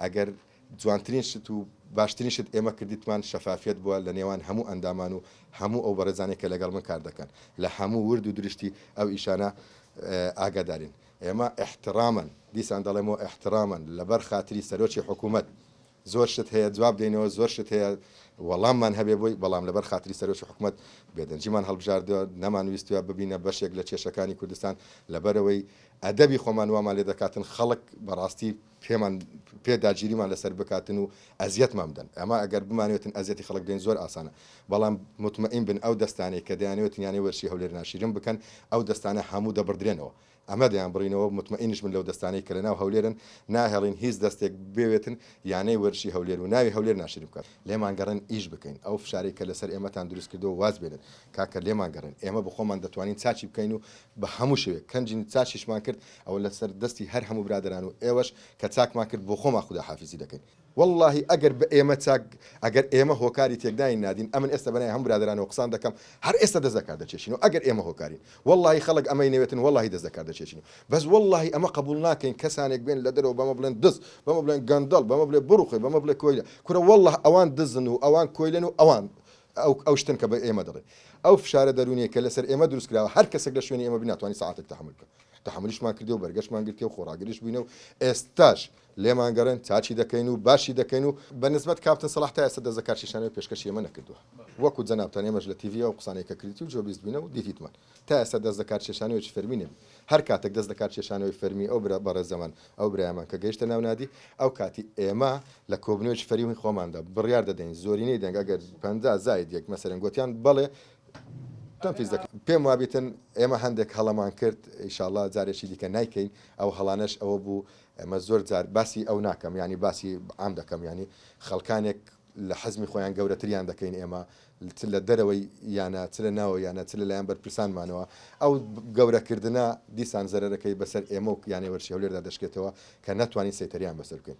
ئەگەر جوانترین شت و باشترین شت ئێمە کردیتمان شەفافیت بووە لە نێوان هەموو ئەندامان و هەموو ئەو بەڕێزانێک کە لەگەڵ من کار دەکەن لە هەموو ورد و درشتی ئەو ئیشانە ئاگادارین ئێمە احترامن دیسان دەڵێمەوە احترامن لەبەر خاتری سەرۆکی حکوومەت زۆر شت هەیە جواب دێنەوە زۆر شت هەیە وەڵاممان هەبێ بۆی بەڵام لەبەر خاتری سەرۆکی حکوومەت بێدەنجیمان هەڵبژاردەوە نەمانویستوە ببینە بەشێک لە کێشەکانی کوردستان لەبەرەوەی ئەدەبی خۆمان وامان لێ دەکاتن خەڵک بەڕاستی پێداگیریمان لەسەر بکاتن و ئەزیەتمان بدەن ئەمە ئەگەر بمانوێتن ئەزیەتی خەڵک دێن زۆر ئاسانە بەڵام مطمئین بن ئەو دەستانەی کە دەیانوێت یانەی وەرشی هەولێر ناشرین بکەن ئەو دەستانە هەموو دەبڕدرێنەوە ئەمە دەیان بڕینەوە مطمئینش من لەو دەستانەی کە لەناو هەولێرن ناهێڵین هیچ دەستێک بێوێتن یانەی وەرشی هەولێر و ناوی هەولێر ناشرین بکات لێمان گەڕن ئیش بکەین ئەو فشارێک کە لەسەر ئێمەتان دروست کردەوە واز بێنن کاکە لێمان گەڕن ئێمە بخۆمان دەتوانین چاچی بکەین و بە هەموو شوێک کەنجین چاچیشمان کرد ئەو لەسەر دەستی هەر هەموو برادران و ئێوەش کە چاکمان کرد بۆ خۆمان خوددا حافیزی دەکەین والله ئەگەر بە ئێمە چاک ئەگەر ئێمە هۆکاری تێکداین نادین ئەمن ئێستا بەنای هەم برادرانەوە قسان دەکەم هەر ئێستا دەزەکات دەچێشین و ئەگەر ئێمە هۆکارین والله خەڵک ئەمەی نەوێتن والله دەزەکات دەچێشین بەس والله ئەمە قبول ناکەین کەسانێک بێن لە دەرەوە بەمە بڵێن دز بەمە بڵێن گەندەڵ بەمە بڵێ بڕوخی بەمە بڵێ کۆیلە کورە والله ئەوان دزن و ئەوان کۆیلن و ئەوان ئەو شتن کە بە ئێمە دەڵێن ئەو فشارە دەرونیە کە لەسەر ئێمە دروست کراوە هەر کەسێک لە شوێنی ئێمە بناتوانانی ساعتێک تحمل بکە تحملیشمان کردی و بەرگەشتمان گرتێ و خۆراگریش بووینە و ئێستاش لێمان گەڕن چاچی دەکەین و باشی دەکەین و بەنسبەت کاپتن سەلاح تا ئێستا دەزەکات شیشانەوەی پێشکەشی ئێمە نەکردووە وەکو جەنابتان ئێمەش لە تیڤی و قسانەی کە کردی و جۆ بیست بووینە و دیتیتمان تا ئێستا دەست دەکات شێشانەوەی فەرمی نەبی هەر کاتێک دەست دەکات شێشانەوەی فەرمی ئەو بەڕێز زەمان ئەو برایمان کە گەیشتە ناونادی ئەو کاتی ئێمە لە کۆبنەوەی فەرمی خۆماندا بڕیار دەدەین زۆرینەی دەنگ ئەگەر 50 زاید یەک مەسەرەن گوتیان بەڵێ پێم وابێتن ئێمە هەندێک هەڵەمان کرد ئیشاڵڵا جارێکی دیکە نایکەین ئەو هەڵانەش ئەوە بوو ئەمە زۆر جار باسی ئەو ناکەم ینی باسی عام دەکەم ینی خەڵکانێک لە حەزمی خۆیان گەورەتریان دەکەین ئێمە لە دەرەوەی یانە چ لە ناوە یانە چ لە لایەن بەرپرسانمانەوە ئەو گەورەکردنە دیسان زەرەرەکەی بەسەر ئێمە و یانەی وەرشی هەولێردا دەشکێتەوە کە نەتوانین سەیتەریان بەسەر بکەین